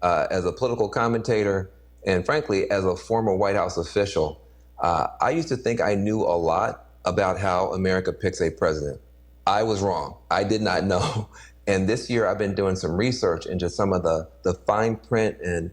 as a political commentator, and frankly, as a former White House official, I used to think I knew a lot about how America picks a president. I was wrong. I did not know. And this year I've been doing some research into some of the fine print and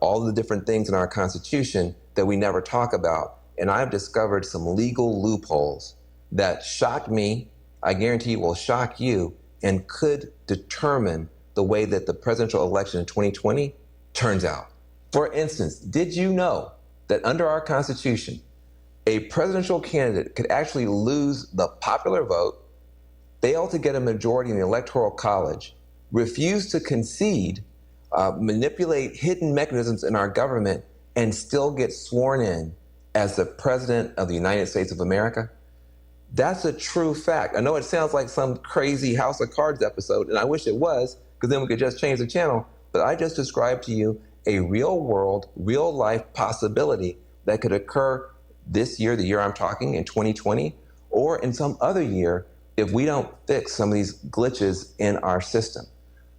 all the different things in our Constitution that we never talk about. And I've discovered some legal loopholes that shocked me, I guarantee will shock you, and could determine the way that the presidential election in 2020 turns out. For instance, did you know that under our Constitution, a presidential candidate could actually lose the popular vote, fail to get a majority in the Electoral College, refuse to concede, manipulate hidden mechanisms in our government, and still get sworn in as the President of the United States of America? That's a true fact. I know it sounds like some crazy House of Cards episode, and I wish it was, because then we could just change the channel, but I just described to you a real world, real life possibility that could occur this year, the year I'm talking, in 2020, or in some other year if we don't fix some of these glitches in our system.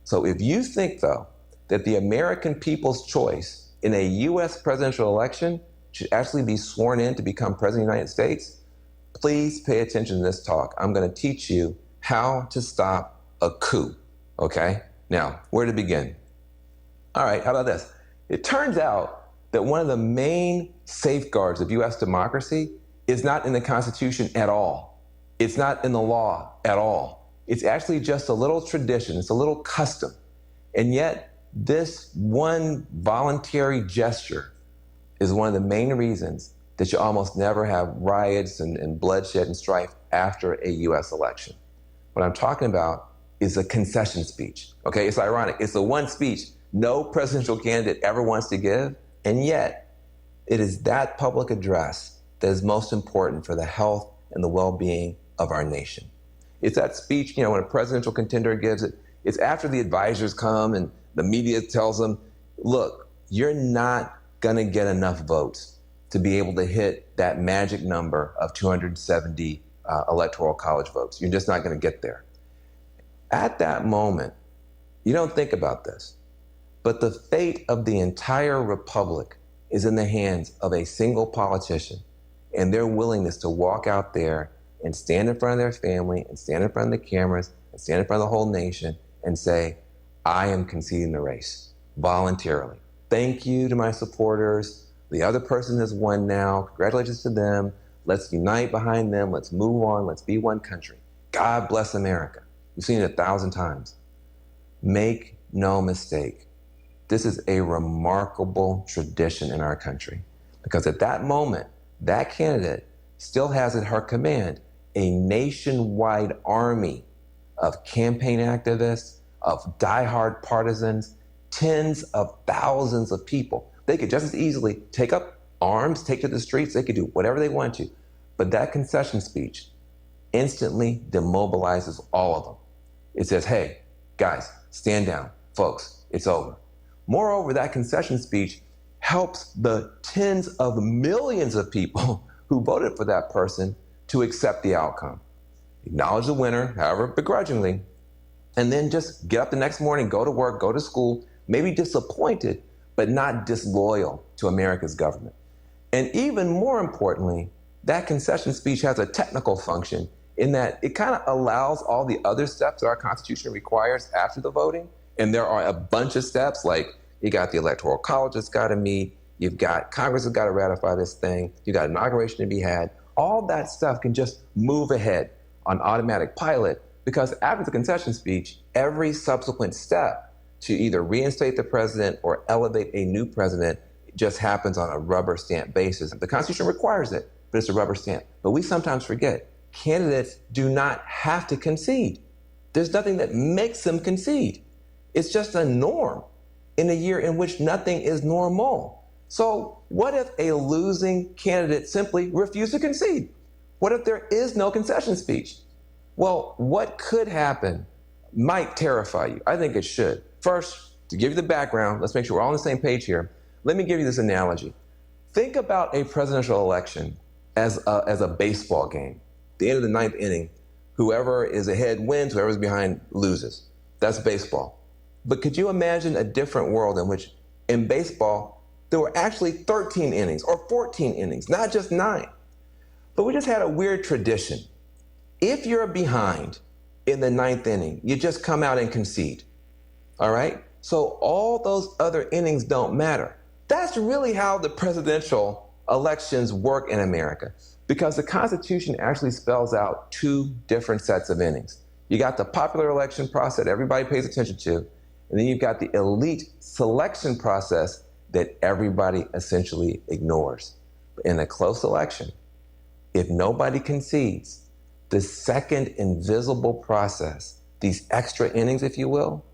So if you think, though, that the American people's choice in a US presidential election should actually be sworn in to become president of the United States, please pay attention to this talk. I'm going to teach you how to stop a coup, okay? Now, where to begin? All right, how about this? It turns out that one of the main safeguards of US democracy is not in the Constitution at all. It's not in the law at all. It's actually just a little tradition, it's a little custom. And yet, this one voluntary gesture is one of the main reasons that you almost never have riots and bloodshed and strife after a US election. What I'm talking about is a concession speech, okay? It's ironic. It's the one speech no presidential candidate ever wants to give, and yet it is that public address that is most important for the health and the well-being of our nation. It's that speech, when a presidential contender gives it, it's after the advisors come and the media tells them, look, you're not gonna get enough votes to be able to hit that magic number of 270 electoral college votes. You're just not gonna get there. At that moment, you don't think about this, but the fate of the entire republic is in the hands of a single politician and their willingness to walk out there and stand in front of their family and stand in front of the cameras and stand in front of the whole nation and say, I am conceding the race voluntarily. Thank you to my supporters. The other person has won now. Congratulations to them. Let's unite behind them. Let's move on. Let's be one country. God bless America. We've seen it 1,000 times. Make no mistake. This is a remarkable tradition in our country because at that moment, that candidate still has at her command a nationwide army of campaign activists, of diehard partisans, tens of thousands of people. They could just as easily take up arms, take to the streets, they could do whatever they want to. But that concession speech instantly demobilizes all of them. It says, hey, guys, stand down. Folks, it's over. Moreover, that concession speech helps the tens of millions of people who voted for that person to accept the outcome. Acknowledge the winner, however begrudgingly, and then just get up the next morning, go to work, go to school, maybe disappointed, but not disloyal to America's government. And even more importantly, that concession speech has a technical function in that it kind of allows all the other steps that our Constitution requires after the voting. And there are a bunch of steps, like you got the Electoral College that's got to meet, you've got Congress has got to ratify this thing, you got inauguration to be had. All that stuff can just move ahead on automatic pilot because after the concession speech, every subsequent step to either reinstate the president or elevate a new president just happens on a rubber stamp basis. The Constitution requires it, but it's a rubber stamp. But we sometimes forget, candidates do not have to concede. There's nothing that makes them concede. It's just a norm in a year in which nothing is normal. So what if a losing candidate simply refused to concede? What if there is no concession speech? Well, what could happen might terrify you. I think it should. First, to give you the background, let's make sure we're all on the same page here. Let me give you this analogy. Think about a presidential election as a baseball game. At the end of the ninth inning, whoever is ahead wins, whoever's behind loses. That's baseball. But could you imagine a different world in which in baseball, there were actually 13 innings or 14 innings, not just 9. But we just had a weird tradition. If you're behind in the 9th inning, you just come out and concede, all right? So all those other innings don't matter. That's really how the presidential elections work in America, because the Constitution actually spells out 2 different sets of innings. You got the popular election process that everybody pays attention to, and then you've got the elite selection process that everybody essentially ignores. But in a close election, if nobody concedes, the second invisible process, these extra innings, if you will,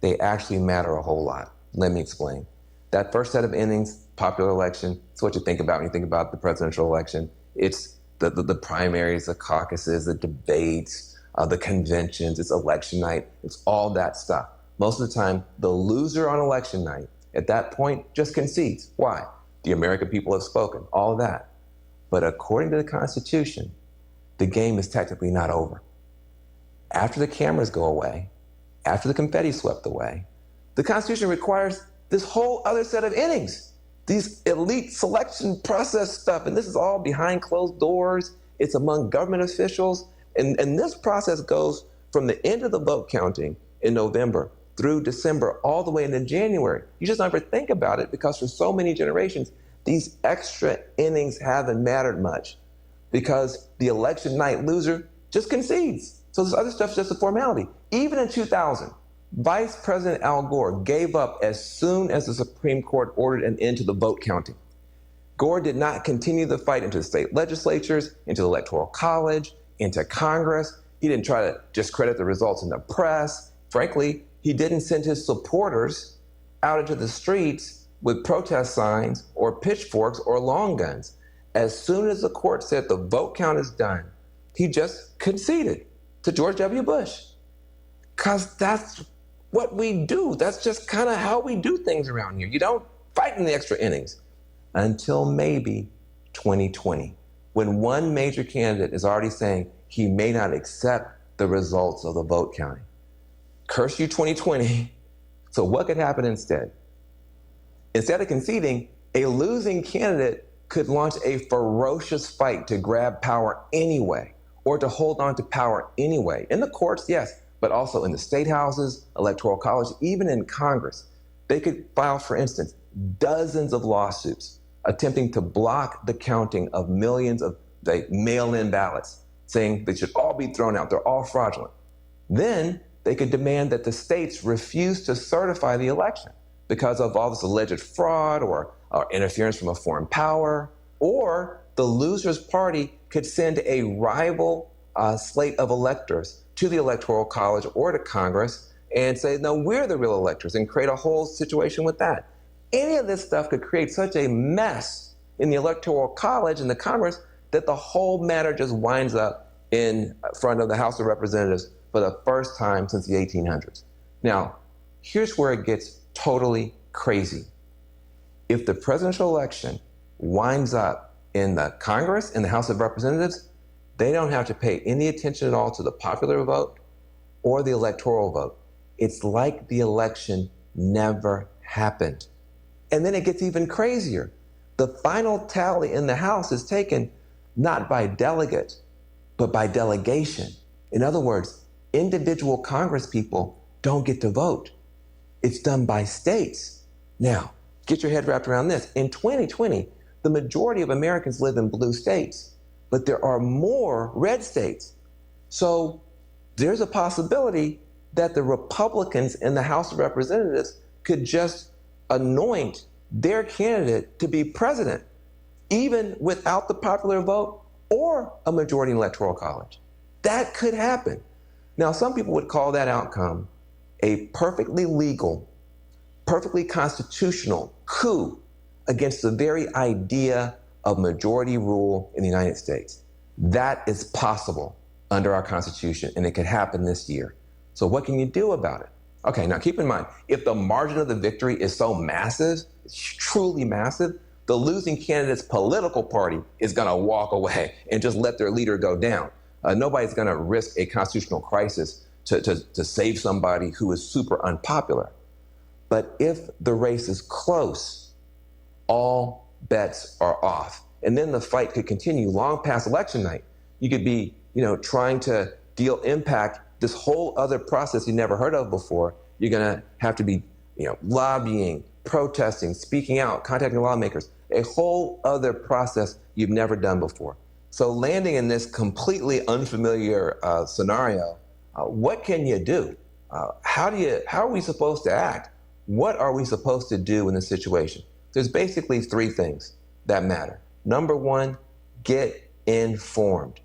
they actually matter a whole lot. Let me explain. That first set of innings, popular election, it's what you think about when you think about the presidential election. It's the primaries, the caucuses, the debates, the conventions, it's election night, it's all that stuff. Most of the time, the loser on election night at that point just concedes. Why? The American people have spoken, all of that. But according to the Constitution, the game is technically not over. After the cameras go away, after the confetti swept away, the Constitution requires this whole other set of innings, these elite selection process stuff, and this is all behind closed doors, it's among government officials, and this process goes from the end of the vote counting in November through December, all the way into January. You just never think about it because for so many generations, these extra innings haven't mattered much because the election night loser just concedes. So this other stuff's just a formality. Even in 2000, Vice President Al Gore gave up as soon as the Supreme Court ordered an end to the vote counting. Gore did not continue the fight into the state legislatures, into the Electoral College, into Congress. He didn't try to discredit the results in the press. Frankly, he didn't send his supporters out into the streets with protest signs or pitchforks or long guns. As soon as the court said the vote count is done, he just conceded to George W. Bush. Because that's what we do. That's just kind of how we do things around here. You don't fight in the extra innings until maybe 2020, when one major candidate is already saying he may not accept the results of the vote counting. Curse you 2020. So what could happen instead? Instead of conceding, a losing candidate could launch a ferocious fight to grab power anyway, or to hold on to power anyway. In the courts, yes, but also in the state houses, electoral college, even in Congress. They could file, for instance, dozens of lawsuits attempting to block the counting of millions of mail-in ballots, saying they should all be thrown out, they're all fraudulent. Then they could demand that the states refuse to certify the election because of all this alleged fraud or interference from a foreign power, or the loser's party could send a rival slate of electors to the Electoral College or to Congress and say, no, we're the real electors, and create a whole situation with that. Any of this stuff could create such a mess in the Electoral College and the Congress that the whole matter just winds up in front of the House of Representatives for the first time since the 1800s. Now, here's where it gets totally crazy. If the presidential election winds up in the Congress and the House of Representatives, they don't have to pay any attention at all to the popular vote or the electoral vote. It's like the election never happened. And then it gets even crazier. The final tally in the House is taken not by delegate, but by delegation. In other words, individual Congress people don't get to vote. It's done by states. Now, get your head wrapped around this. In 2020, the majority of Americans live in blue states, but there are more red states. So there's a possibility that the Republicans in the House of Representatives could just anoint their candidate to be president, even without the popular vote or a majority in electoral college. That could happen. Now, some people would call that outcome a perfectly legal, perfectly constitutional coup against the very idea of majority rule in the United States. That is possible under our Constitution, and it could happen this year. So what can you do about it? Okay, now keep in mind, if the margin of the victory is so massive, it's truly massive, the losing candidate's political party is going to walk away and just let their leader go down. Nobody's going to risk a constitutional crisis to save somebody who is super unpopular. But if the race is close, all bets are off. And then the fight could continue long past election night. You could be, trying to impact this whole other process you never heard of before. You're gonna have to be, lobbying, protesting, speaking out, contacting lawmakers, a whole other process you've never done before. So landing in this completely unfamiliar scenario, what can you do? How are we supposed to act? What are we supposed to do in this situation? There's basically three things that matter. Number one, get informed.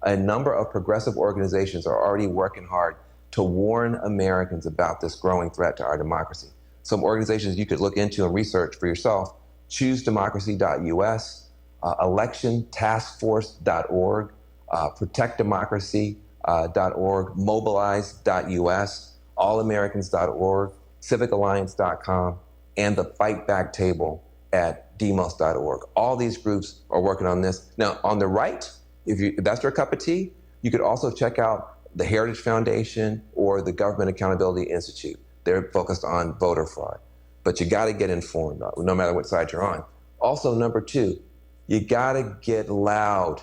A number of progressive organizations are already working hard to warn Americans about this growing threat to our democracy. Some organizations you could look into and research for yourself: choosedemocracy.us, electiontaskforce.org, protectdemocracy.org, mobilize.us, allamericans.org, civicalliance.com, and the Fight Back table at demos.org. All these groups are working on this. Now, on the right, if that's your cup of tea, you could also check out the Heritage Foundation or the Government Accountability Institute. They're focused on voter fraud. But you gotta get informed, no matter what side you're on. Also, number two, you gotta get loud.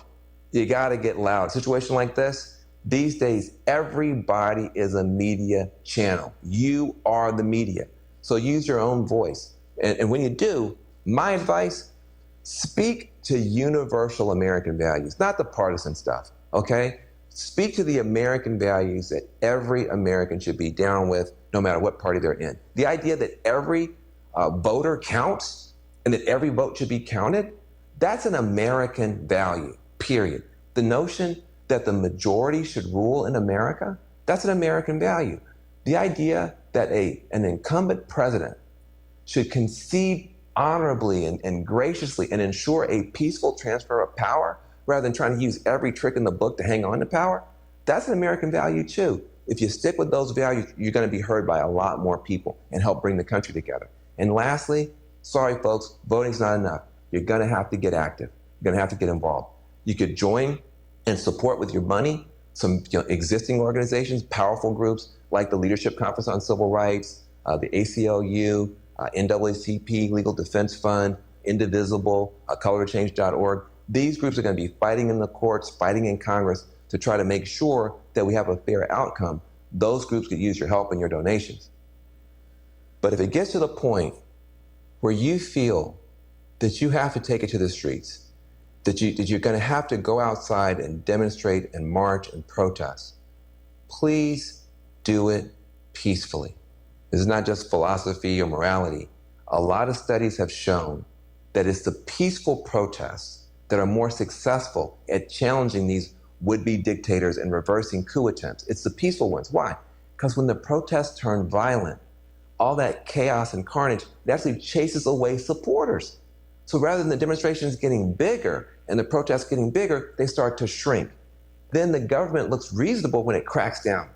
You gotta get loud. A situation like this, these days, everybody is a media channel. You are the media. So use your own voice. And when you do, my advice, speak to universal American values, not the partisan stuff, okay? Speak to the American values that every American should be down with, no matter what party they're in. The idea that every voter counts and that every vote should be counted, that's an American value, period. The notion that the majority should rule in America, that's an American value. The idea that an incumbent president should concede honorably and graciously and ensure a peaceful transfer of power rather than trying to use every trick in the book to hang on to power, that's an American value too. If you stick with those values, you're going to be heard by a lot more people and help bring the country together. And lastly, sorry folks, voting's not enough. You're going to have to get active. You're going to have to get involved. You could join and support with your money some existing organizations, powerful groups like the Leadership Conference on Civil Rights, the ACLU, NAACP, Legal Defense Fund, Indivisible, colorchange.org. These groups are going to be fighting in the courts, fighting in Congress to try to make sure that we have a fair outcome. Those groups could use your help and your donations. But if it gets to the point where you feel that you have to take it to the streets, that you're going to have to go outside and demonstrate and march and protest, please do it peacefully. This is not just philosophy or morality. A lot of studies have shown that it's the peaceful protests that are more successful at challenging these would-be dictators and reversing coup attempts. It's the peaceful ones. Why? Because when the protests turn violent, all that chaos and carnage, it actually chases away supporters. So rather than the demonstrations getting bigger and the protests getting bigger, they start to shrink. Then the government looks reasonable when it cracks down.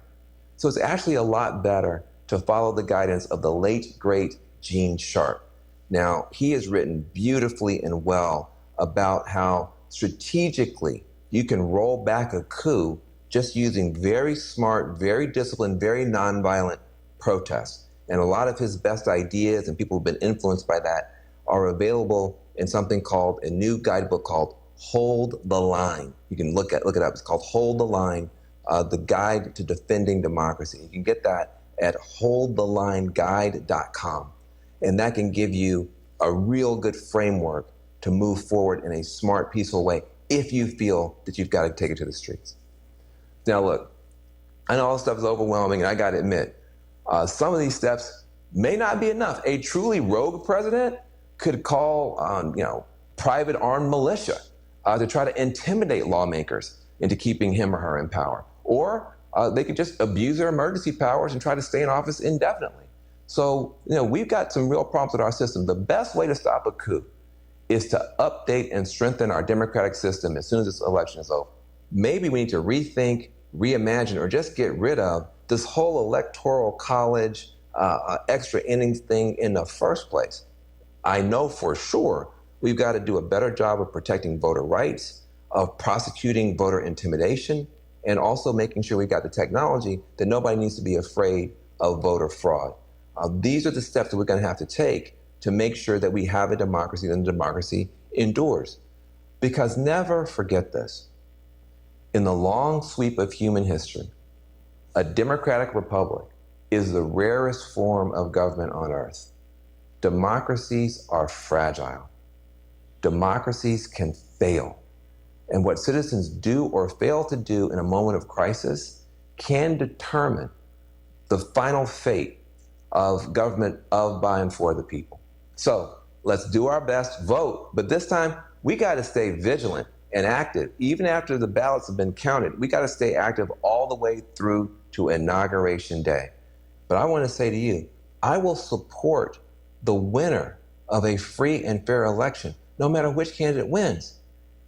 So it's actually a lot better to follow the guidance of the late, great Gene Sharp. Now, he has written beautifully and well about how strategically you can roll back a coup just using very smart, very disciplined, very nonviolent protests. And a lot of his best ideas and people who've been influenced by that are available in something called a new guidebook called Hold the Line. You can look it up. It's called Hold the Line, the Guide to Defending Democracy. You can get that at holdthelineguide.com. And that can give you a real good framework to move forward in a smart, peaceful way if you feel that you've got to take it to the streets. Now look, I know all this stuff is overwhelming, and I got to admit, some of these steps may not be enough. A truly rogue president could call on, private armed militia to try to intimidate lawmakers into keeping him or her in power. Or they could just abuse their emergency powers and try to stay in office indefinitely. So, we've got some real problems with our system. The best way to stop a coup is to update and strengthen our democratic system as soon as this election is over. Maybe we need to rethink, reimagine, or just get rid of this whole electoral college, extra innings thing in the first place. I know for sure we've got to do a better job of protecting voter rights, of prosecuting voter intimidation, and also making sure we got the technology that nobody needs to be afraid of voter fraud. These are the steps that we're going to have to take to make sure that we have a democracy and the democracy endures. Because never forget this. In the long sweep of human history, a democratic republic is the rarest form of government on earth. Democracies are fragile. Democracies can fail. And what citizens do or fail to do in a moment of crisis can determine the final fate of government of, by, and for the people. So let's do our best, vote, but this time we got to stay vigilant and active. Even after the ballots have been counted, we got to stay active all the way through to Inauguration Day. But I want to say to you, I will support the winner of a free and fair election, no matter which candidate wins.